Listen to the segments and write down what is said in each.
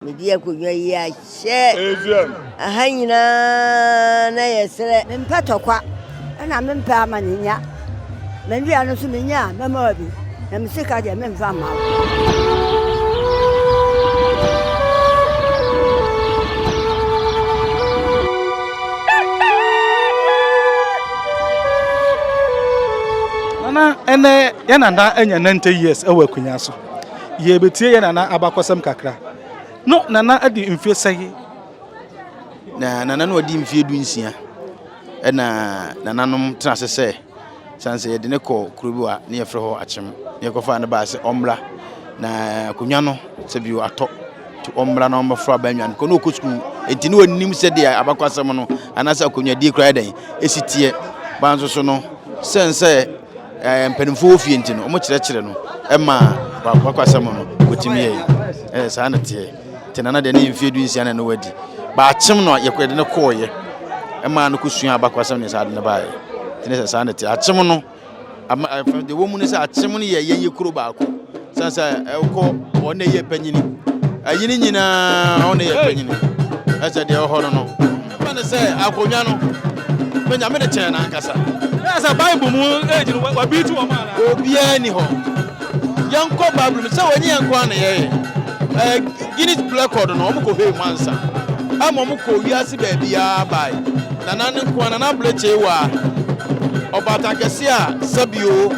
Media could ye share a hanging na yes, and Patokwa, and I'm in Pamania. Maybe I know some memory. I'm sick of them in Fama. And Yanana and your 90 years away, Kunyaso. Ye betie Yanana Abakosam Kakra. No, Nana at the inferior say. Nana no dim fear doing here. And Nananum Trans say, Sanse Deneco, Krubua, near Fro Achim, near Kofana Bass, Ombra, na Kunyano, Sabu atop to Ombra number for Benyan, Konoku school, and Tinu and Nim said, Abakosamano, and as I could dear Cradday, Esitia, Banzo Sono, Sense. Penfo fientin o mo kyerɛkyerɛ no ɛma bakwasa mo no wotimi sanate tenana de ne mfiedu nsia na no wadi ba akyem no yekwede ne kɔɔye ɛma no kusua bakwasa no sa de ne bae tenese sanate akyem no de wo mu ne sa akyem no ye kuro baako sansa ɛkɔ one ye panyini ayini nyina one ye panyini ɛsɛ de ho no ba ne sɛ akonwa no benya me de kyɛn na nkasa. As a Bible, what be to a man? Oh, be any home. Young cop Bible, so when you inquire, Guinness black or no Moco Mansa. I'm Moco, yes, baby, by Nanan Quana Blechewa or Batagasia, Sabio,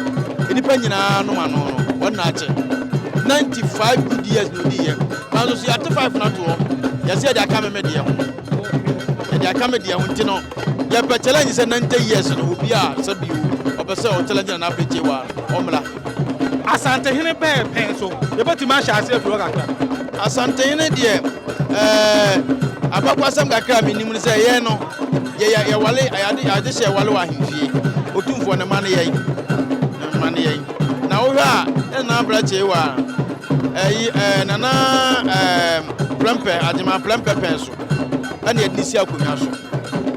independent, no man, one night. 95 good years, no dear. I was at the 5 not to. Yes, I come media. And I come media, you know. Ya challenge is 90 years no be a sabi o be say o challenge na abeje wa omla asante hene be penso e beti ma sha ase furo kakra asante hene de abakwasam kakra minim say ye no ye wale ade she wale wa himfie otumfo ne mane ye na wo ha na brache wa nana plempe adima plempe penso ana edisi akonya so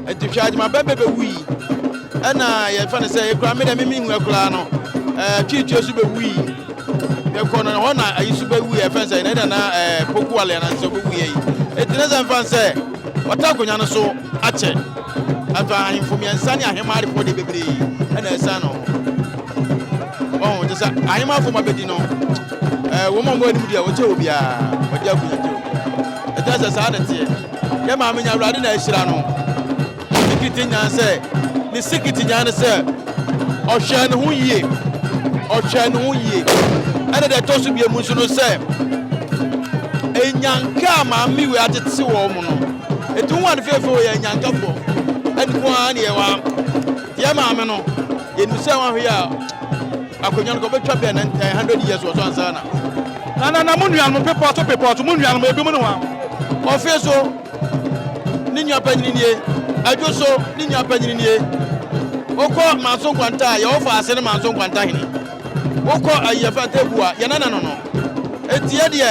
etihwaji ma bebe wi ana ye fa ne say ekura me dem mi hu ekura no twitwe su be wi e kono no na ayisu be wi e fa say na poku ale na so be wi yi etine zan fa say wata konya no so ache ava infomia nsani ahemari fo de bebre ana esa no oh just ahema fo ma bedi no wo mo mo anim dia wo che obi a wodi akonya je etine sa na tie ye ma me nya wrade na ahira no Nyanse, the secret Nyanse, or Shan who ye, and the toss to be a Musuno say, a Yankama, me we at it so woman. A 2 faithful Yankapo, and one year, Yamamano, in the same here, I could not go back to 100 years was on Zana. Nana Munian, paper to Munian, maybe Munua, or Feso, Nina Penny. Ajoso ni nya panyini nie okọ manso kwanta ye ofa ase ne manso kwanta hini okọ ayefa tebua ye nana no etie de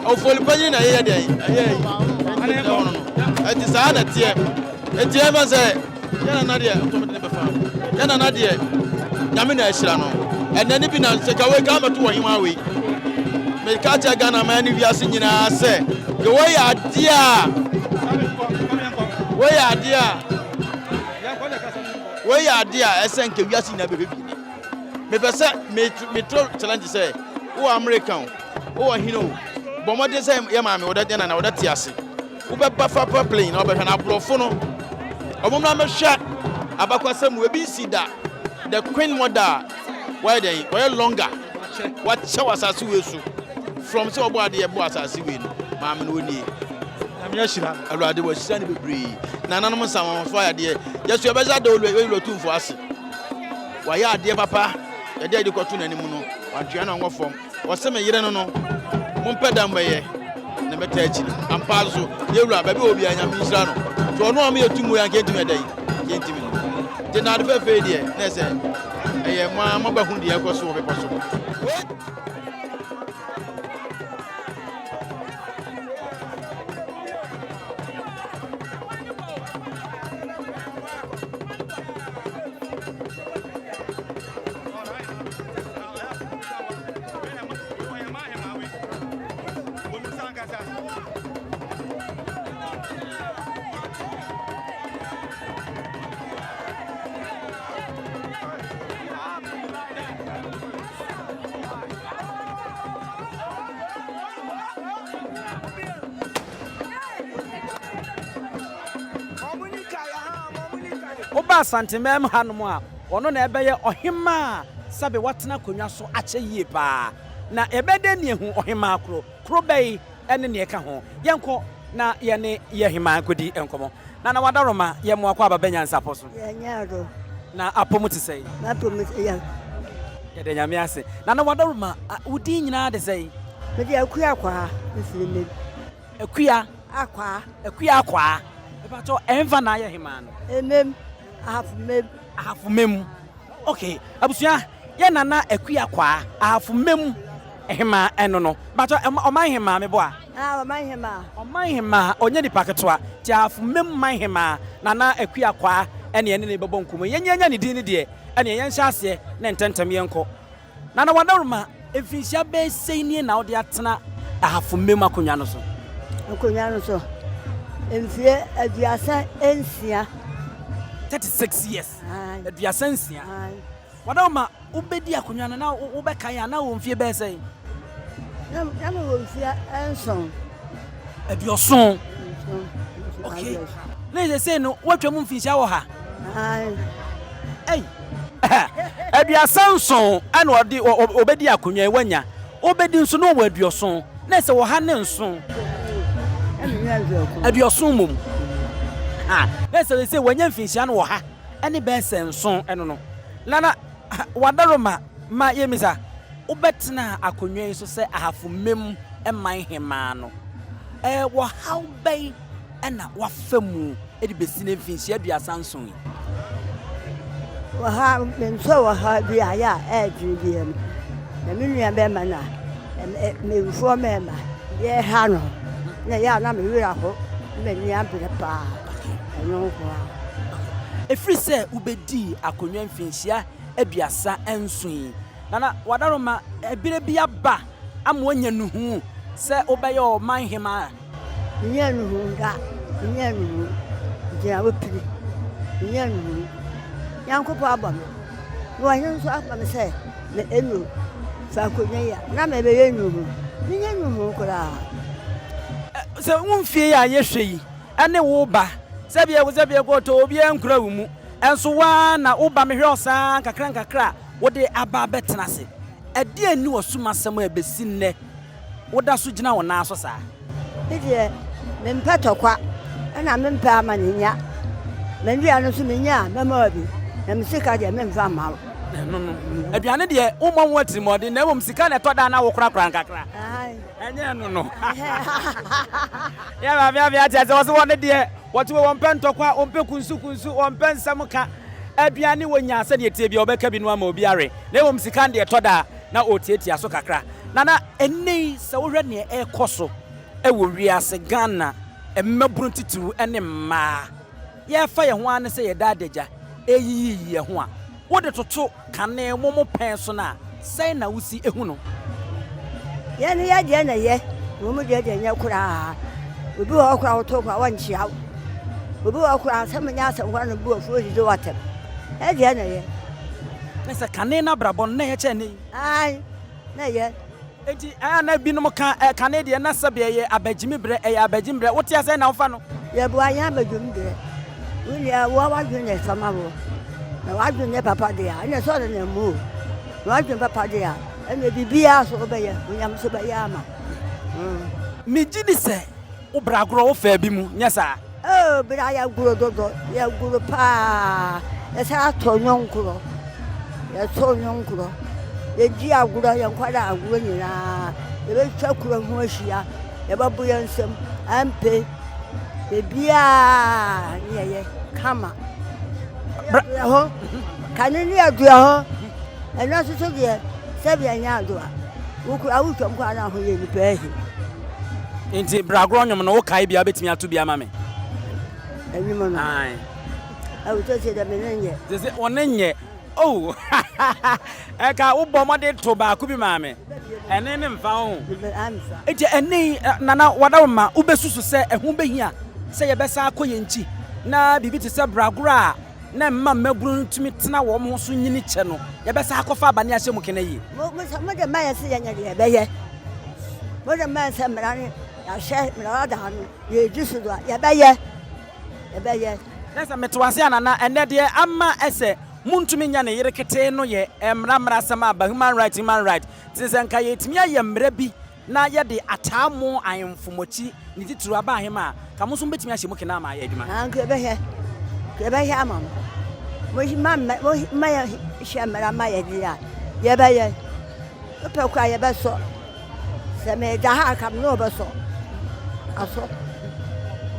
ofoli panyini na ye de aye no eti sa na tie etie ma se ye nana de otomede ne befa ye nana de nyame na ahira no enani bi na se kawe ga mato wo hima we me ka cha Ghana ma ni wiase nyina se ye wo ya de a we ya dia esenke wiase na bebe bi me pese me tro challenge say wo American wo hino bomode say ye ma me wo da na wo da tiase wo be ba fa plane na wo be hwe na blofo no omomna me hwe abakwasam we bi sida the queen mother why they why longer what show asase we su from say obo ade e bo asase we no ma me no ni Yashira, Alade was standing be Nananom Sama fire dear. Yes, you better do we two for us. Why are dear papa? The day you got to any mono, or Gianna form, or some year no, Mumpedam way, never touching, and Palso, you rub a baby and Misano. So no me to me and get to me a day. Did not be fair, dear. Nessa, I am Mamma Hundia was so possible. Oba santemem hanom a ono na ebeye ohima sabe watena konwa so ache yie pa na ebede ne hu ohima kro bei ene ne ka ho yenko na ye ne ye hima kodi enkomo na wadaroma ye mo akwa baba Nyansapo so ye nyado na apomu te sei na apomu ya ye de nyame ase na wadaroma udi nyina de sei me de akua kwa mfiri akua akwa eba to enva na ye hima no emem half mem okay abusua ye nana akua kwa half mem hima eno no but oman hima me boa oman hima onye ni paketwa ti half mem man hima nana akua kwa ene ne bebo nkumo yenya ne din ne de ene yenhya ase na ntentem yenko nana wadaruma efisia be sei ni na ode atena half mem akonwa no so emfie aduasa ensia 36 years. Aduasansia. Wadoma ubedi akonwa no na ubeka ya na wo mfie be sei. Na wo mfie enson. Aduoson. Okay. Na ze say no watwa mu mfisia wo ha. Ei. Aduasanson ana odi obedi akonwa ewanya. Obedi nso no wo aduoson. Na se wo ha ne nson. Aduoson mum. Let's say when you finish and waha any best and son and no. Lana wadaroma ma yemisa ubetina akonwe so say I have mem and my hemano. Wa how bay and wa femu e de besine finish ya sanson. Wa ha men so wa ha bia ya dwiem. Na me nua be ma na me ufo mema ye ha no. Na ya na me wira ho me nia pa. Efri se ubedi akonwa mfinhia aduasa ensun nana wadaroma ebire bia ba amwanya nuhu se obeye o man hema nya nuhu ja wopiri nya nuhu yankopo abam wo yen so afam se na enu fa akonwa ya na me be ye nuhu nya nuhu kura se wonfie ya yehwe yi ene wo ba Sabia go to obi enkura wumu enso wa na uba mehwe osan kakra wode aba betenase ade ani osuma sem ebesi nne woda so gina wona aso sa ide mempatokwa na mempa amaninya mendia no so menya mema obi na misika de memfa mawo no aduane de umma wati mode na ewom sika na toda na wo kra kakra enye no ya ba bia tia se wo de watu wo mpentokwa ompe kunsu ompensamuka aduane wonya ase ne tie bia obeka bi no ama obi are na ewom sika de toda na otietia so kakra na eni se wo hwe ne ekoso ewo wiase Ghana emmaburu titiru ene mma ye fa ye ho ane se ye dadaja eyiyi ye ho a wode toto kane momo pen so na sai na wusi ehu no ye ne ya de na ye wo mu de nya kura obi wo kura wo to kwa wanchia obi wo kura samanya asangwa no bu ofu odi watem e de na ye nese kane na brabon na ye che ne na ye enti na binom ka kane de na sabe ye abagimi bre abagimi bre wote ase na wofa no ye bu anya abagimi bre wulia wo wa dwene samabo na wa dwene papa de ya ene so de na mu wa dwene papa de ya ene bibia so obeye unyam so be ya ama mi gidi se obragro wo fa bi mu nyesa bra ya guro dodo ya guro pa esa to nyonkuro ya to nyonkuro ye ji aguro ya kwada aguro nyina ye be twakuro ho ahia ye babu ya nsem ampe bebia ye kama ho kanini adua ho ena so de sabia nya adua wuku awutwam kwa na ho ye ni pehi enti bragro nyom no wo kai bia betimi atu bia ma me enimo no ai awuto se de menenye ze onenye oh eka wo bomode to ba ku bi ma me ene ne mfa ho enti ene nana wadawma ubesusu se ehu behia se ye besa akoye nchi na bibi te se bragro a na mma maburu ntumi tena wo mo so nyini che no ye besa akofa abane ahye mu kene yi mo de ma ya se ya nya de be ye mo de ma se mra ne share me la da no ye disu do ya be ye Nessa metwase anana ene de ama ese muntumi nya ne yere kete no ye emra sama ba human right tinsenka ye timi aye mra bi na ye de atamo ayemfomochi ni tituru aba ahema ka mo so betimi ahye mo kena ma ye adwuma ke be he ama mo ya shamara ma ye dia ye be ye pe kwa ye be so se me da ha kam no be so aso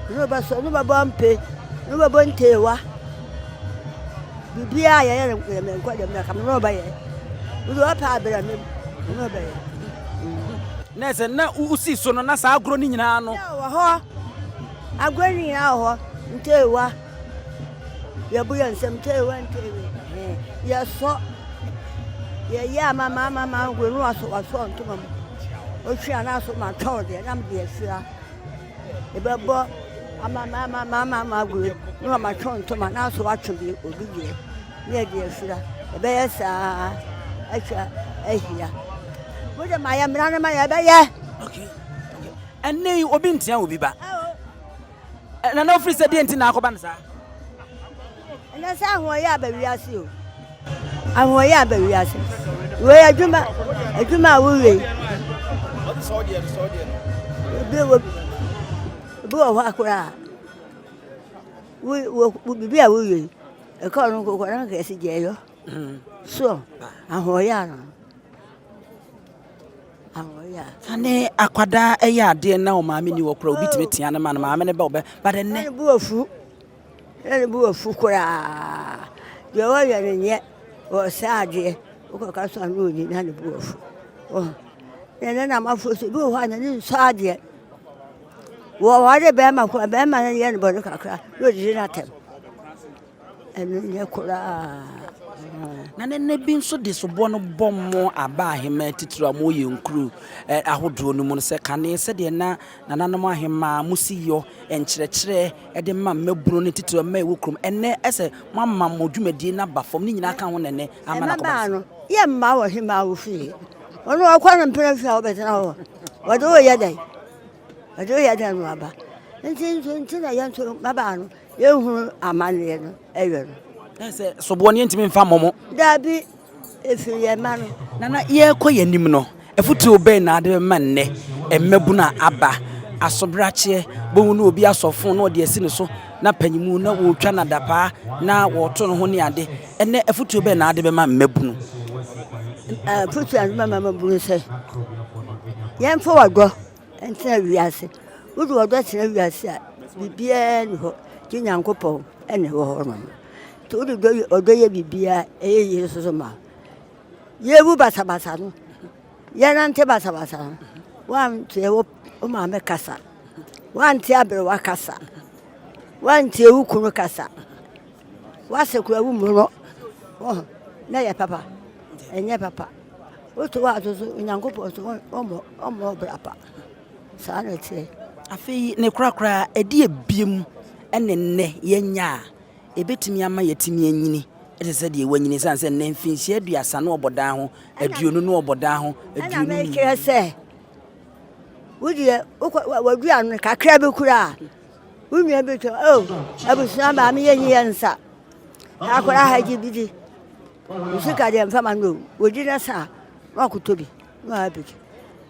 no be so no be bompe no be bontewa bibia ye me kwa dem na kam no be ye wo pa abira me no be ye Nese na usi so no na sa agro ni nyina no wo ho agro ni nyina ho ntewa ye bu ye nsem ntewa ye so ye ya mama agro no aso ntoma mo o twa na so ma twa de na me de afira e be bo mama agro no ma twa ntoma na so atwo bi obi de ye de afira e be ye sa acha ehia Boja maya mrana maya ba ye. Okay. Enne obi ntia obi ba. Na na ofri se de nti na akoba nsa. Na sa ho ya ba wiase o. Ahwo ya ba wiase. We adwuma wo we. So de. Bi wo akura. Wo bibi a wo we. E ka no ko na ka esi je yo. So, ahwo ya no. Ane akwada eya ade na o maame ni wokra obi timetia na ma na maame ne ba obe ba de ne bu afu kura de wo ya ne nye o saade o ka so anu ni na ne bu afu ne na ma fu so bi ho na ni saade wo de be ma ko be ma ne ye ne bo kakra no di na tem enu nye kura na ne bi nso de so bo no bommo aba ahema tituru am oye nkru ahodo no mu se kane se de na nanom ahema musiyo enkyerɛkyerɛ de ma maburo ne tituru ma ewokrum enne ese mamma modwumadi na ba fom ni nyina ka ho nene amana ko ba no ye mma wo hema wo fi ono akwa no mpere fi a wo betena ho wode wo ye dai no aba nti na ye nto baba no ye hu amane no ewe no ese sobo ne ntimi mfa momo dabi efiye ma no nana ye koye nim no efutu obe na ade ma nne emmebu na aba asobrache bowu na obi asofo na ode esi ne so na panyimu na wotwa na dapa na woto no ho ne ade enne efutu obe na ade be ma mmebu no futu an mama bu se yen fo wado entina wiase wudu wado tina wiase a bibia ni ho kinyankopɔ ene ho no to do odoye bibia yesu ma yebu basabasa no yanante basabasa no wan te wo ma me kasa wan te abre wa kasa wan te wu kunu kasa wasekura wu mu no na ya papa enye papa o to wa to nyankopɔ to omo brapa sa na tie afei ne krakra edi ebiem ene nne yenya ebetimi ama yetimi anyini ese de wanyini sanse nne mfinhia aduasa na obodan ho aduonu na obodan ho aduonu na me se wudi wadua no kakra be kura wunua be to abusuan ba me yenyi yensa akora haji bidi usika de mfama no wodi na sa na akotobi na abiki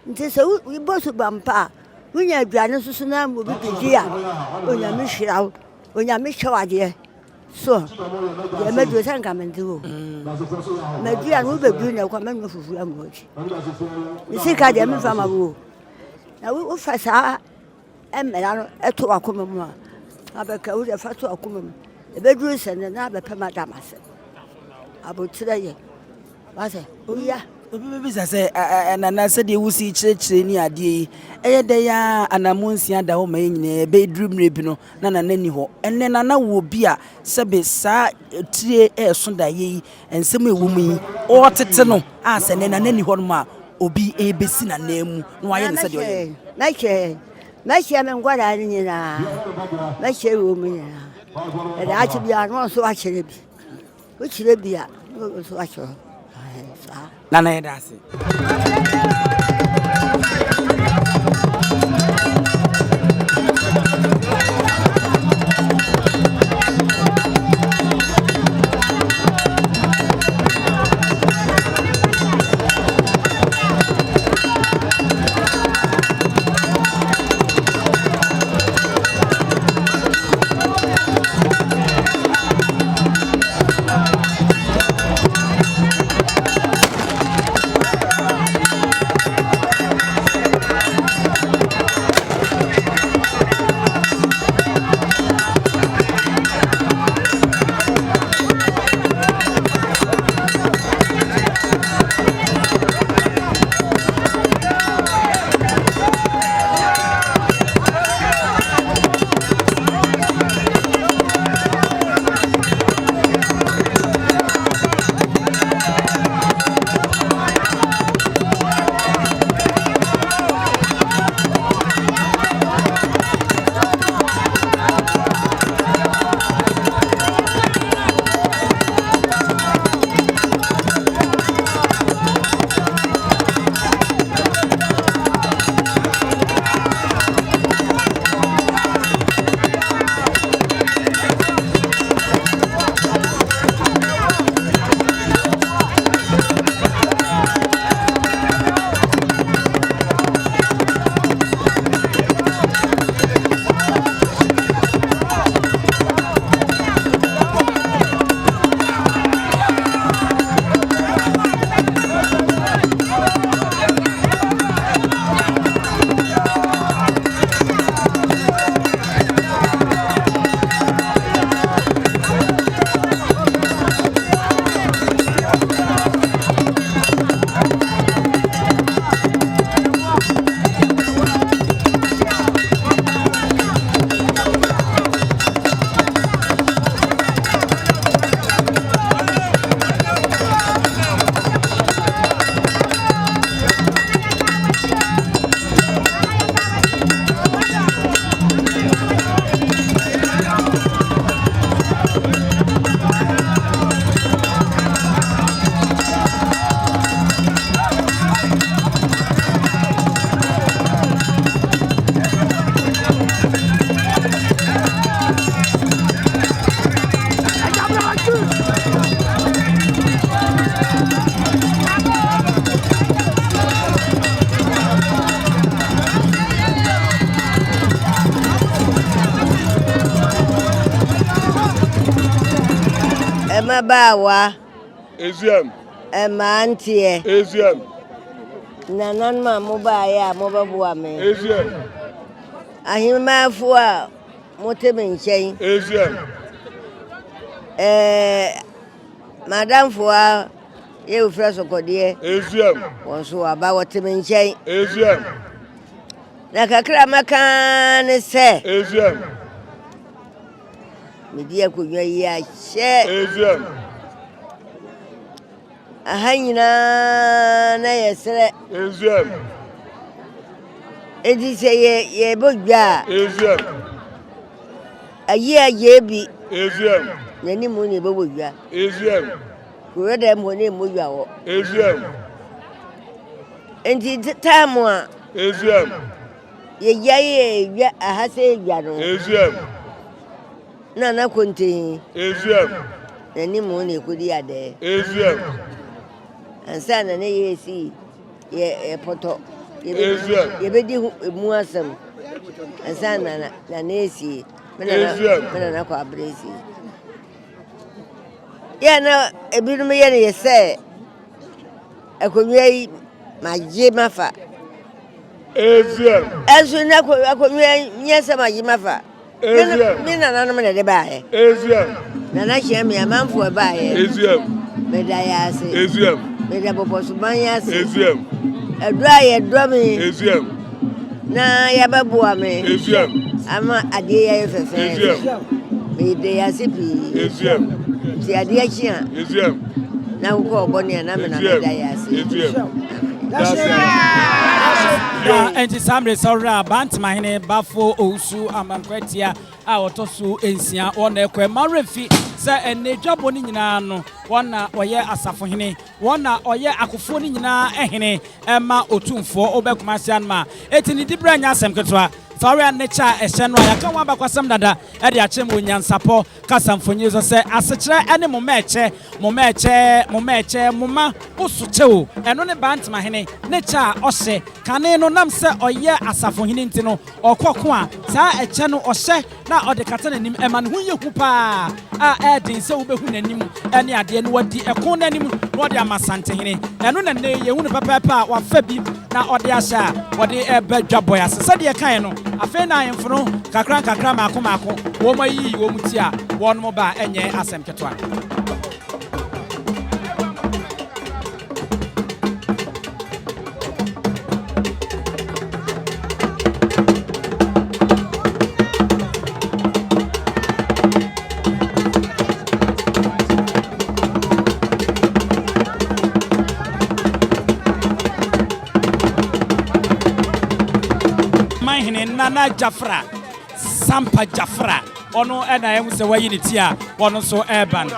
nti se wi bosu bampa wunya aduane susu na mo bi bidi a onya me hirawo onya me hwade so ya medu sanka mendu medu ya no bedu na kwa menu fufu amoji isika de me fama wo na wo fasa emela no eto akoma mu a abeka wo de fato akoma mu ebedu sene na abepa madamase abotire ye wase oya obi se na se de wusi kyerɛkyerɛ ni ade yi eye de ya anamonsia da ho ma nyine be drumre bi no na nani ho enne na wo bi a sebe sa tire so da yi ensem ewu mu yi o tete no a se ne nani ho no ma obi ebesi na namu no waye ne se de oye na che me ngwara ni na na che wo mu ni na da achi bia no so a chere bi o chere bia no so a chere Nana Edasi. Mabawa. Eziam. Emantie. Eziam. Nananma mobaya mobabuame. Eziam. Ahimafua motemenchen. Eziam. Madam Fua, you fresh okodie. Eziam. Wonso aba wotemenchen. Eziam. Nakakra makane se. Eziam. Media kunwa yi a hye. Eziam. Ahanyina na yesre. Eziam. Edi se ye bodwa. Eziam. Ayi ayebi. Eziam. Nani mu ni bodwa. Eziam. Ko da mo ni modwa wo. Eziam. Enti tamu a. Eziam. Ye yaye ya ahase ya no. Eziam. Na konti. Eziam. Nani mu ni kudi ade. Eziam. Ansa na ne yesi ye poto. Eziam. Ye bedi mu asem. Ansa na nesi. Mena na kwa brezi. Ya na ebinum ye ne se akonwa yi maje mafa. Eziam. Ezu na akonwa nyesa maje mafa. Eziam. Mina na me de baaye. Eziam. Na hia me amanfo baaye. Eziam. Me da ya ase. Eziam. Me da Beposohemaa ya ase. Eziam. Edua ye domi. Eziam. Na ya baboa me. Eziam. Ama ade ya fefe. Eziam. Me de ya sipi. Eziam. Ti ade ya chia. Eziam. Na ko obone na me na me da ya ase. Eziam. Enti samre sawra bantma hene bafo ousu amankwatia a otoso ensia wona ekwe marefi se enedwabo ni nyina no wona oye asafo hene wona oye akofo ni nyina ehene ema otumfo obekumase anma eti ni dibra nya asem ketwa Sorry and nature a shenwa yaka wamba kwa sam dada edi achemu Nyansapo kasamfonyizo se asechire ene momeche muma usuchewo eno ne bantma hene nature ose kane no nam se oye asafo hene ntino okoko a saa eche no ohye na ode kata nanim ema no hunye hupa a edin se wo behu nanim ene ade no wadi ekon nanim no ode amasante hene eno na ne ye hu ne papa wa fa bi na ode asha ode ebe dwaboy asese de kan no afe na yemfunu kakra mako wo mayi wo muti a won mo ba enye asem ketwa Nana Jafra Sampa Jafra ono ena yemu se wayi ni tia ono so urban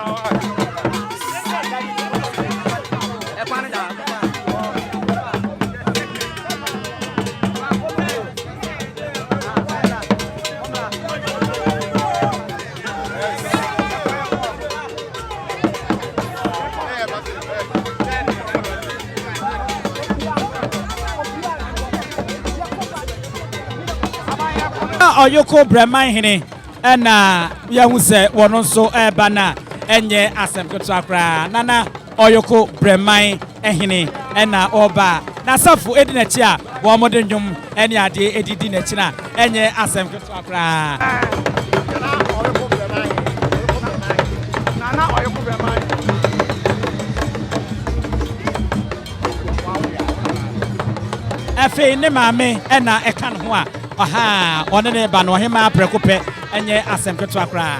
oyoko breman hene ena yahu se wono so bana enye asem ketwa kra nana oyoko breman ehene ena oba na safu edinachi a wo mode ndwom ene ade edidi nachi na enye asem ketwa kra nana oyoko breman efe ne maame ena ekan ho a aha one ne ba no hema prekope enye asem keto akra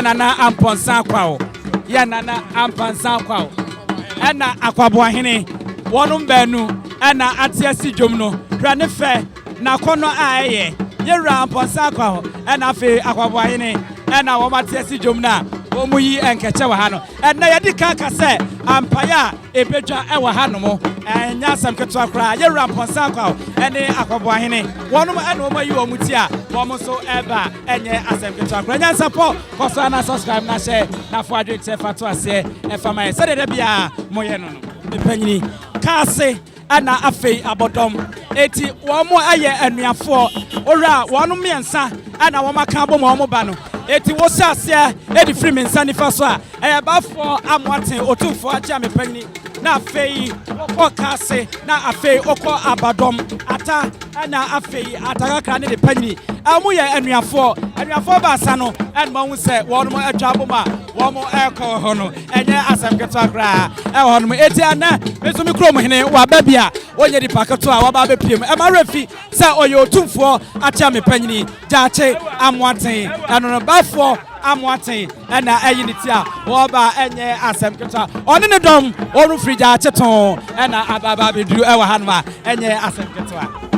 nana amponsa kwao ya nana amponsa kwao ena akwabo hene wonum banu ena atiasi dwom no hwa ne fe na kono aye yewra amponsa kwao ena fe akwabo hene ena wo matiasi dwom na omuyi enkeche wa hano na yedi kaka se Appiah ebedwa ewa hano mo nya asem keto akra ye ramponsa kwa ene akwabo ahene wonu mo ene omuyi omuti a wo so eba enye asem keto akra Nyansapo koso na subscribe na share na fo adwe te fato ase efama ye se de bia moye no no panyini kase ana afei abodom eti wo mo aye anuafo ora wonu miensa ana wo maka bo mo ba no eti wo sase edi free me nsa nifa so a bafo amwaten otumfo acha me panyini na afei okọ kase na afei okọ abadom ata ana afei ataka ne de panyini amu ye anuafo ba sa no en ma hu se wonu mo atwa boma wo mo ekọ ho no enye asem keto akra ho no eti ana meso mi krom hene wa babia onye di paketo a wa ba bepiem e ma refi se oye otumfo acha me panyini jaache amwaten eno no bafo amwaten na ayiniti a wo ba enye asem keto oni ne dom onu free jaache ton na ababa beduru e wa hanma enye asem keto a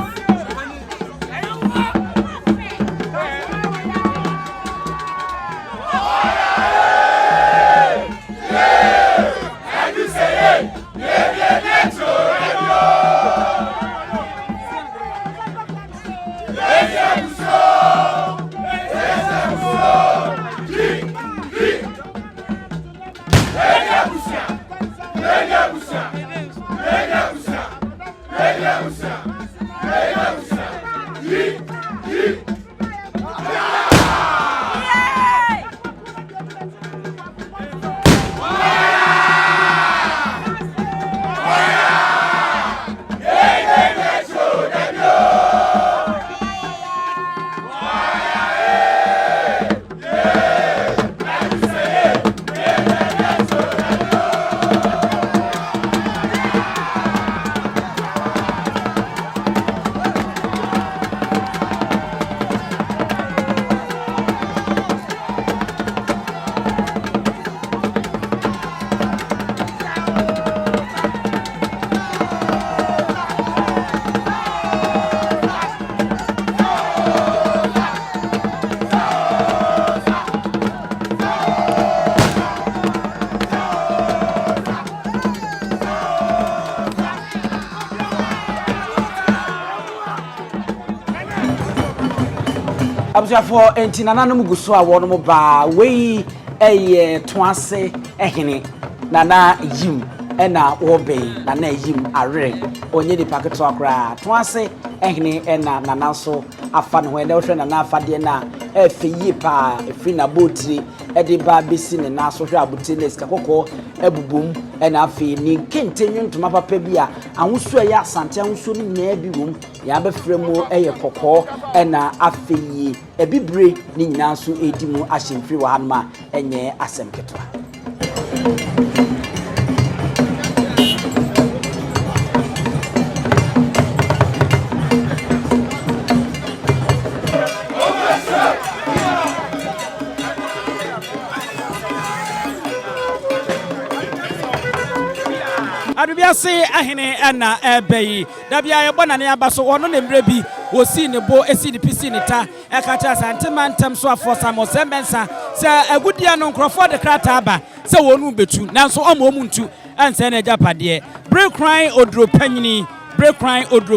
Abusafo enti nananom guso a wono ba wei eye toase ehene nana yim ena wobe nana yim are onye di paketo akra toase ehene ena nana so afa no ene wohwe nana afade na efeyi pa efri na botri ede ba besi ne na so hwe abute ne sika kokko ebubum ena afi ni kentenyu ntoma papa bia ahosu eye asante ahosu ni nya bi wom ya be fremu eye kokko ena afi ebibre ni nyina so edimu ahyemfiri wa hanma enye asem ketwa Adubiase ahene ana ebeyi dabia ye bona ne abaso wono ne mrebi wosi ne bo esi ne pisi ne ta ekacha santema ntem so afo samosembensa se agudia no nkrofo de krata aba se wonu betu nanso omo ntu anse na japade break crying odro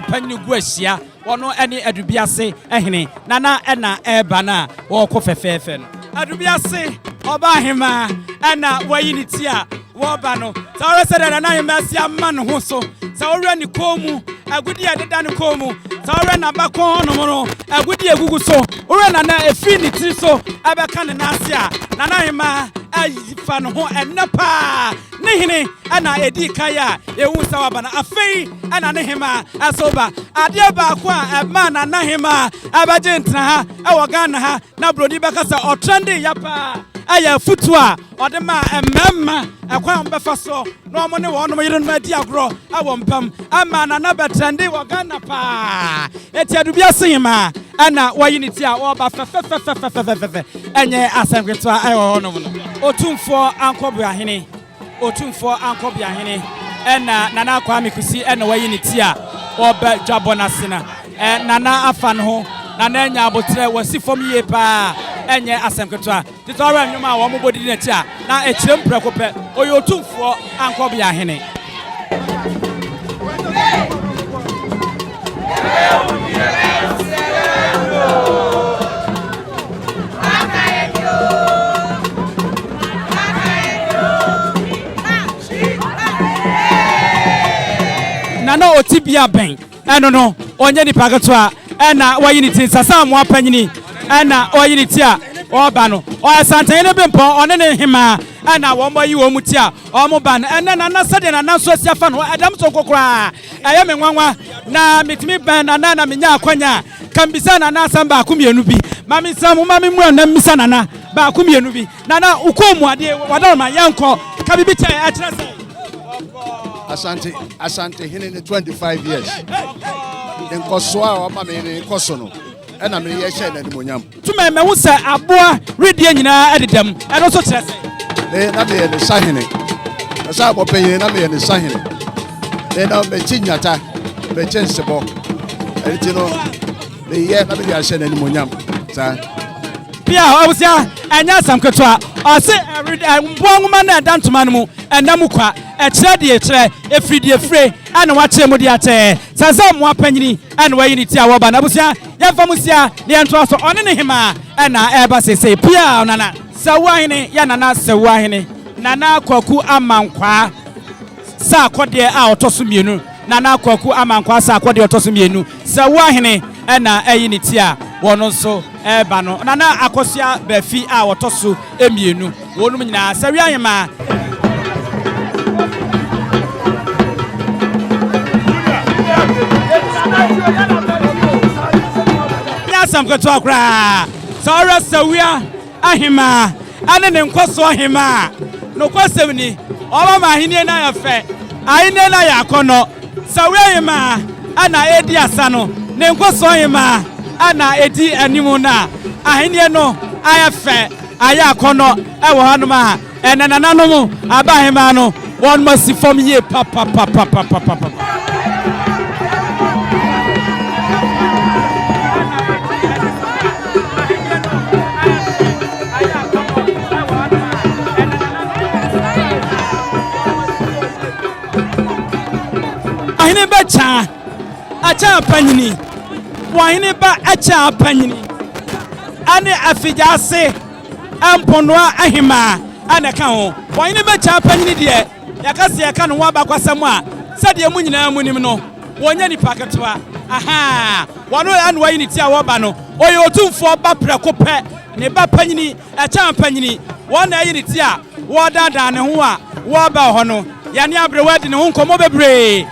panyini guasia wono ene adubiase ahene nana ena eba na wo ko fefefe no adubiase oba hema ana wayiniti a woba no sa ore se na hema sia ma no ho so sa ore ni komu agudi adeda ni komu sa ore na bakon no mo agudi egugu so ore na na efi ni ti so abeka ne nasia na hema ayifa no ho enapa ne hene ana edi kaya ewu sa waba na afei ana ne hema asoba ade ba ko a ma na hema abaje ntra ha ewo Ghana ha na brodi beka sa otrende yapa aya futua odema ememma akwa mbefa so no mo ne wono yire no adi agro awo mpam ama na betrende wo Ghana pa eti adubiase hema ana wayiniti a wo ba fe enye asengwetwa ayo no no otumfo ankobia hene ena nana akwa mikusi ena wayiniti a oba dwabona sena nana afa no ho nana nya abotre wasi fom ye pa enye asem ketewa titore nnwuma wo mo bodi na ti a na echirem prekope oyotumfo ankobia hene Nana otibia ben no onye nipa ketewa na wayiniti sasa mo apanyini na oyiniti a oba no oyasantan ne bempo one ne hema na wo moyi wo muti a o mo ban na sade na so siafa no adam so kokora aye me nwanwa na mitimi ban na menya akwanya kambisa na samba akumienu bi mami samu mami mu na misa na ba akumienu bi na ukomu ade wadon ma yanko kabibi chai a kira sai Asante hine 25 years. Nkoswa o ma me ne koso na me ye hye na nimonyam. Tuma me hu se aboa redie nyina adedam. Eno so kire se. Na me ye ne sahene. Asa bo penye na me ye ne sahene. Na me chinyata, me chensebo. Enti no me ye na me ya hye na nimonyam. Sa Pia obusia anya samketwa. Ose mbo nwuma na dantuma no mu enam kwa ekire de ekire efridi efre ana wache mu de ate saza mu apanyini ana wayini ti awoba na busia yamfamusia ne ento so one ne hema ana eba sese pia onana sawahene ya nana sawahene nana kwaku amankwa sa akode a otoso mienu nana kwaku amankwa sa akode otoso mienu sawahene ana ayini ti a wono so eba no nana akosia bafi a otoso emienu wonum nyina sawiahema Nyasam ketewa kra sawra sawia ahima ane ne nkoso ahima no kwasem ni oba ma ahine na ya fe ahine na ya akono sawia ahima ana edi asa no ne nkoso ahima ana edi animu na ahine no aya fe aya akono e wo hanuma enanananom aba ahima no won must form ye papa ahine ba cha acha panyini wahine ba acha panyini ane afijase amponwa ahima ane ka ho wahine ba cha panyini de yakase yaka no waba kwasam a sade mu nyina munim no wonya nipa ketewa aha wano ane wahine ti a woba no oyo otumfo ba prekope ne ba panyini acha panyini wona ayini ti a wodada ne ho a woba ho no yane abrewadi ne ho nkomo bebre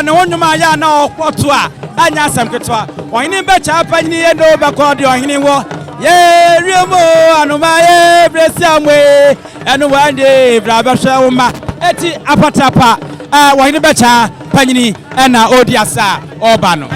ne wonwuma ya na okwoto a anya asam ketewa ohine be cha panyini ye no be ko de ohine wo ye riemo anuma ye bresiamwe enu wande brabahwe woma eti apatapa ohine be cha panyini na odiasa oba no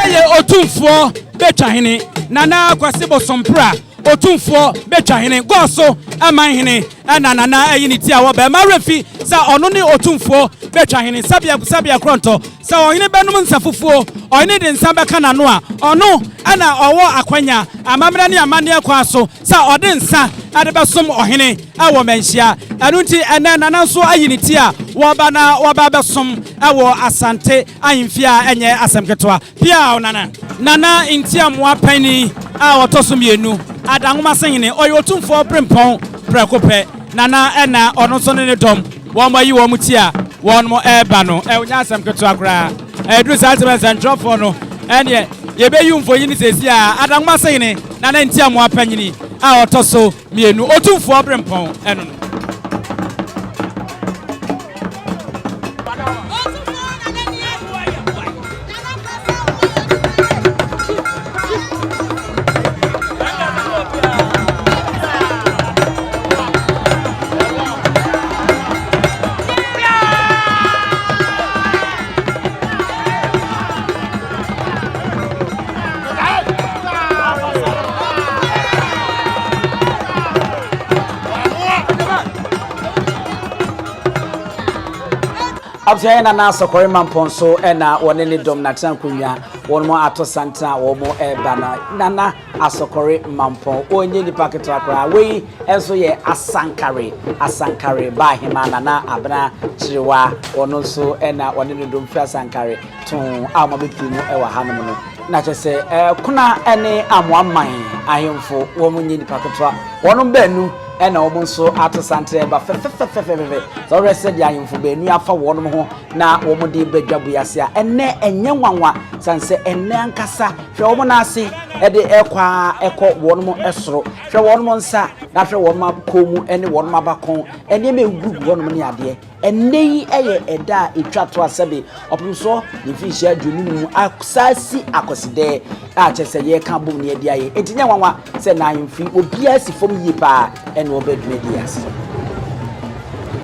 eye otumfo betwa hene nana kwasebo sompra otumfo betwa hene goso aman hene nana ayini ti awo be marefi sa ono ne otumfo betwa hene sabia kronto sa ohine benum nsafufuo ohine de nsa beka nano a ono ana owo akwanya amamra ne amane akwaso sa ode nsa ade besom ohine awo menhia anunti nana nso ayini ti a woba besom awo asante ahimfia enye asemketwa pia nana intiam wapani a otoso mienu adanwoma sehene oyo otumfo prempon prekope nana ono so ne dom wo mayi wo muti a won mo eba no onya asem keto akra dru saltebe centrofo no ene ye be yumfo yini sesi a adanwoma sehene nana intiam wapanyini a otoso mienu otumfo prempon eno no Appiah na na sokore mamponso na wone ne dom na tankunya won mo ato santa wo mo eba na asokore mampon onye nipa ketra kra we enso ye asankare ba hima na abna chirewa wono so na wone ne dom fi asankare ton amabetu mu ewa hanom no na chese kuna ene amoaman ahemfo wo mo nye nipa ketra wono banu ena omo nso atosante ba fefefefefefe so rese dia yimfo be nu afa wono ho na omo de badwabuase a enne enye nwanwa sanse enne ankasa hwe omo na ase ede ekwa ekọ wono mo esoro hwe wono mo nsa na hwe wono makomu ene wono mabakon enne me gugu wono mo ne ade enne yi eye eda etwa to asebe opumso ne fishi adwunu mu asasi akoside a chese ye kan bom ne ade aye entinya nwanwa se na yimfi obia si fom yi pa ene obedmedias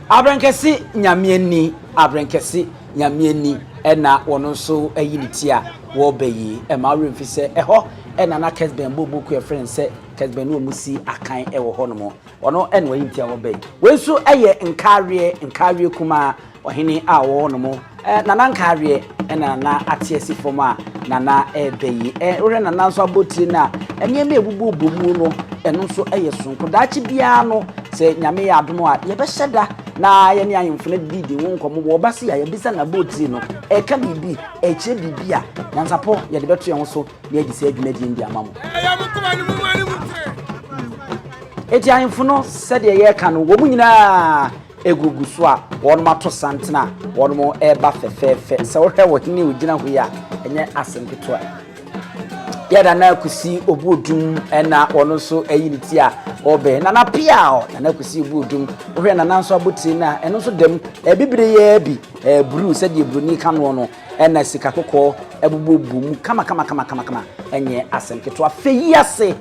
abrenkesi nyamieni ena wono so ayiniti a wo bayi e ma remfi se eho ena na kesben bobuku e friend se kesben no musi akan e wo hono ono ena ayiniti a wo bayi we so eye nkare kuma ohene a wo hono nana nkare ena na atiesi foma nana ebeyi ore nana so aboti na ene me ebubu bomu no eno so eye sonko daachi bia no se nyame ya adomo a ye be hyeda na ye ne ayemfo na didi won komo wo base ya ye bisa na boti no eka bibi eche bibi a nyansapo ye de beto ye ho so na edi se adwuma di ndi amamo eti ayemfo no se de ye ka no wo mu nyina egugu so a won mato santena won mo eba fefefe se wo hwe wo ni ugina ho ya enye asenketo a yada na kusi obudum ena wono so ayiniti a obe na Appiah na kusi obudum ohwe na nanso aboti na eno so dem bibire ya bi bru se de bruni kanu no ena sika kokko ebubobum kama enye asenketo afeyiase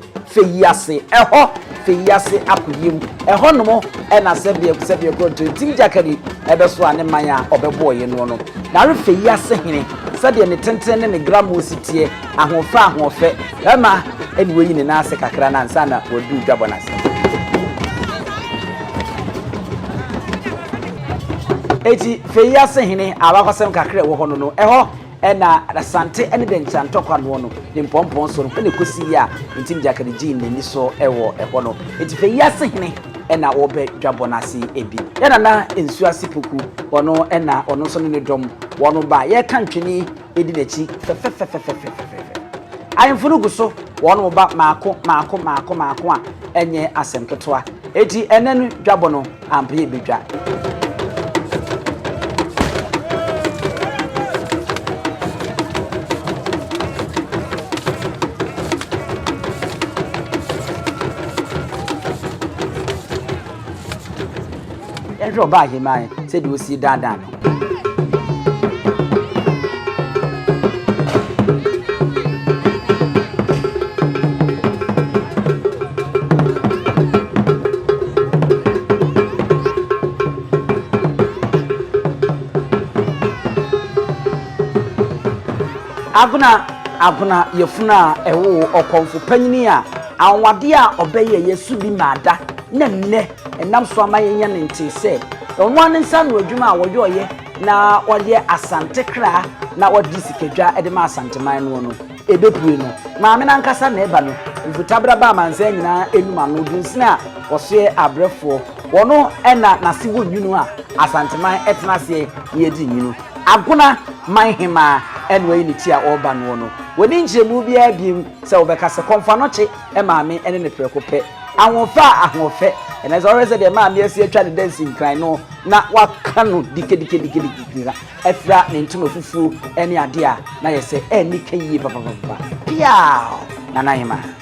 eho feyase akoyim eho no ena sebie kronto tinjakari ebeso ane manya obeboye no na refeyase hene sade ne tenten ne gram ositie ahofe ema eniwe yi ne na ase kakra na nsa na wodu dwabonase eti feyase hene abakosem kakra wo hono no eho ena asante ene de nchantokwa no no de mpompon so no ene kosi ya ntim jakari ji ne ni so ewo eho no eti feyase hene ena obe dwabonase ebi yana na ensu asipoku ono ena ono so ne dom wono ba ye kantwini edi nachi ayemfurugu so wono ba maako a enye asemketoa eti enenu dwabono ampe bedwa enro ba himai se di osi dada no aguna yefuna ewo okonfo panyini a anwade a obeye yesu bi mada na nne enam so amayenya ne ntise onwa ne nsa no adwuma a woyoye na wode asante kra na wode sikedwa ede ma asante man no ebepue no maame na nkasa na eba no mfutabra ba manza nyina enuma no dunsina wosoe abrefo wono ena nase wonwunu a asante man etena se ye di nyinu aguna Mimhemaa enwe ni ti a oba no no woni nchemu bia biem se obeka se konfa no che maame ene ne prekope ahofe ena so rese de maame asi atwa de dancing cry no na waka no dike afra ne ntuma fufu ene ade a na ye se eni kayi papa Appiah na Mimhemaa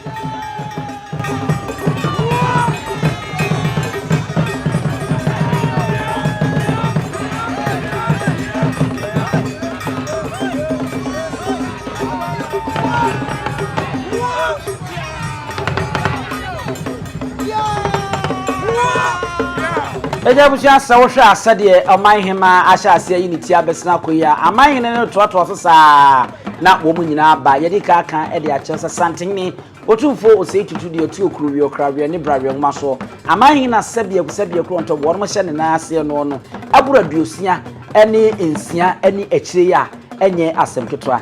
eja busia sawohwe asade Mimhemaa ahya ase unity abesna koya amahene no toato so saa na wo mu nyina ba yedi ka kan e de akyesa santene otumfo osei tutu de otu okuru wi okrawia ne brawia ngma so amahene na sabia kro nto wo no hye ne na ase no no abura duosia ɛne nsia ɛne akyire ya ɛnyɛ asɛm ketewa.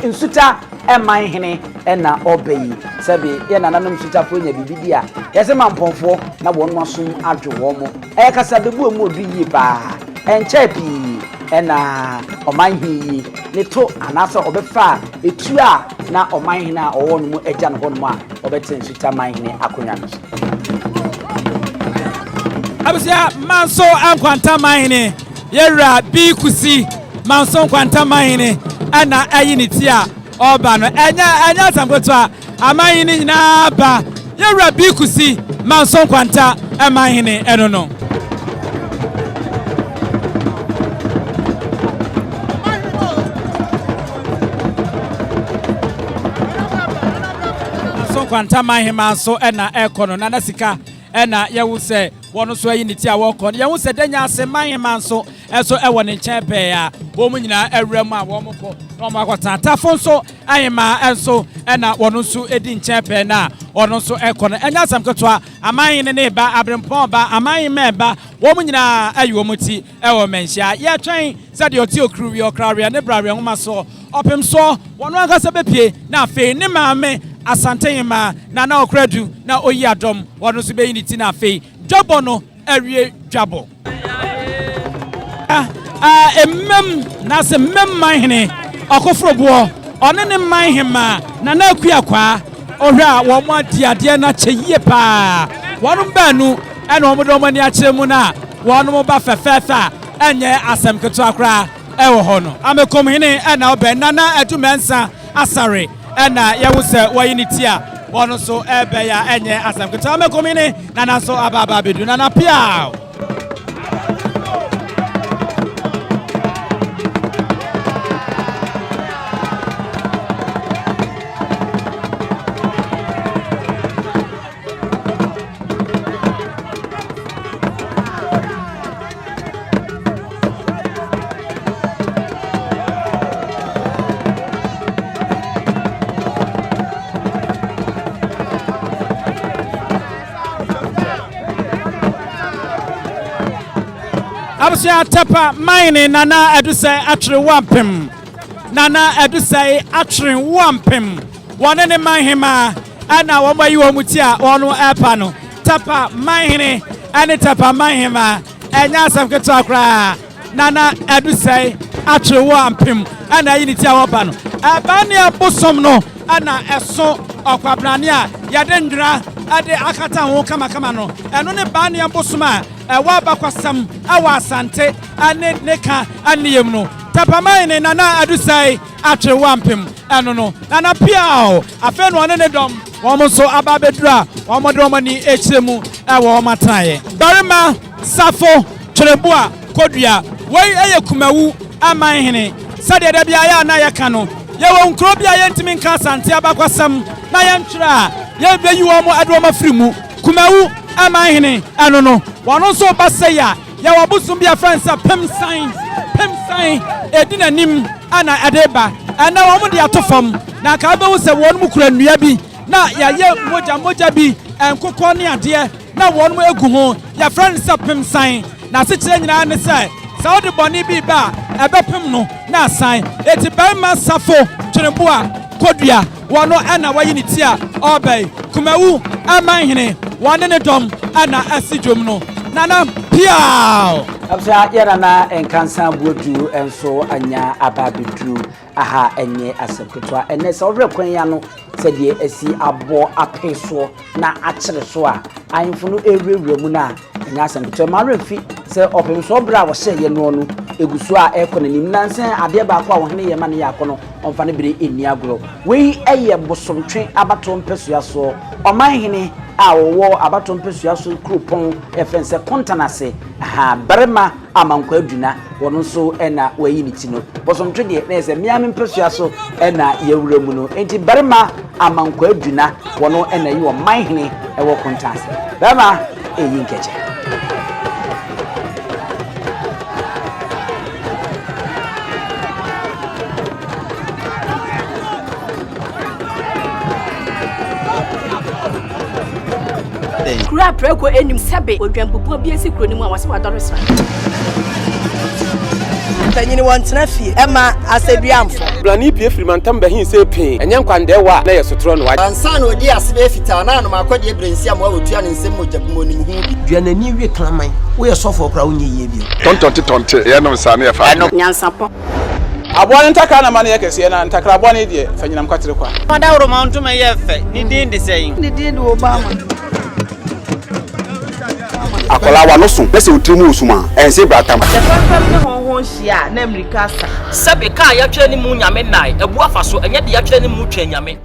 Nsuta ɛman hene ɛna ɔbɛyi sɛbi yɛ nananom sutafo nya bibidi a yɛsɛ mampɔnfo na wɔn asom adwo wɔn mo ɛyɛ kasa bebu mu odu yie paa ɛnkyɛ pii ɛna ɔman hene yi ne to anasa ɔbɛfa etu a na ɔman hene a ɔwɔ no mu agya no hɔ no a ɔbɛte nsuta man hene akonya no so. Abusia manso ankwanta man hene yɛwura bi kusi manso ankwanta man hene ana ayi ni tia oba no enya samkoto a aman ni nyina ba yewura bi kusi manso kwanta aman ni eno no manso kwanta man manso ena ekono na sika ena yewu se wono so ayi ni tia wo kono yewu se danya ase man manso eso ewo ne nchen pe ya wo mu nyina ewrem a wo mko no makwata tafo so ayema enso ena wono so edi nchen pe na ono so ekono enya sam ketwa aman ne ba abrempon ba aman me ba wo mu nyina ayi wo muti ewo menhia ye twen se de oti okru wi okrawe ne brawe homa so opem so wono akasa bepie na afi ne maame asanteyema na okradu na oyi adom wono so be yiniti na afi dwabo no awie dwabo emem na se mem manhene okofrobo one ne Mimhemaa na akua kwa ohwe a wo mo ade na kyeye pa wono baanu ena wo mo mani akyeremu na wono mo ba fefefa enye asem keto akra ewo ho no amekom hene ena obe nana adumensa asare ena yewu se woyiniti a wono so ebe ya enye asem keto amekom hene nana so ababa bedu nana Appiah Abusia tepa mine nana edusai atre wampem nana edusai atre wampem wone ne Mimhemaa ana wo mayi wo muti a wono epa no tepa mine ane tepa Mimhemaa enya asam keto akra nana edusai atre wampem ana yiniti a woba no eba ne abosom no ana eso okwabrane a yade ndra ade akata ho kama no eno ne ba ne abosom a ewa bakwasam awa asante ane neka aniyem no tapamai ne nana adusai atre wampem eno no nana Appiah afa no ne dom wo so ababedura wo dom ni ekyiremu ewo mataye barima safo twereboa kodua wei eye kumawu aman hene sade da bia ya na yeka no yewo nkro bia ye ntimi nka asante abakwasam na ye ntwera ye beyi wo mo ade wo mafirimu kumawu aman hene eno no wono so basaya ya wabusum bia fransa pemsan edina nim ana adeba ana wo mo de atofam na ka be wo se won mu kura nnua bi na ya ye moja bi enkokɔ ne ade na won mo egu ho ya fransa pemsan na se kire nyina ne se sa wo de boni bi ba ebepem no na asan eti barima safo twereboa kodua wono ana wayi ne ti a obey kumawu aman hene wone ne dom ana asidwom no nana Appiah absa yara na enkansa buodu enso anya ababedru aha enye asepetwa ene se owre kwan ya no se de asi abo apeso na akyere so a ayimfo no ewrewre mu na enya asepetwa maremfi se opemso bra wo hye ye no no egusu a ekononim nansen ade ba kwa wo hene ye ma ne yakono omfa ne bere eni agro wei eye bosomtwe abato mpesua so oman hene a wo abato mpesua so krupon efense kontanase ha barema amankwa aduna wono so ena wayi ni ti no bosomtwe de na ese miame mpesua so ena yewura mu no enti barema amankwa aduna wono ena yi wo man hene ewo kontanase barema eyi nkeche Owura preko enim sebe odwampopo bi esi kro ni mu a wase wadore sra. Tanyini wantena fie ema aseduamfo. Blani pie frimantam ba hin se pin. Enye nkwande wa na yesotro no wa. Ansa na odi asebe fita na no makode ebrensi am wa otua ne nsem mojabumo ni mu hu bi. Duanani wie klaman. Wo ye sofo kra wonye yie bi. Tonte ye no nsa na ye fa. Nyansapo. Aboa ntakra na mane yakese na ntakra aboa ne de fanyinam kwatere kwa. Mada woro mantuma ye fe ni din de sayin. Ni din do Obama. Akola wa no so pese otrimu osuma ense bratam The family ne honhon hia na America sa Sabe ka ya twere ni mu nyame nai ebu afa so enye de ya twere ni mu twa nyame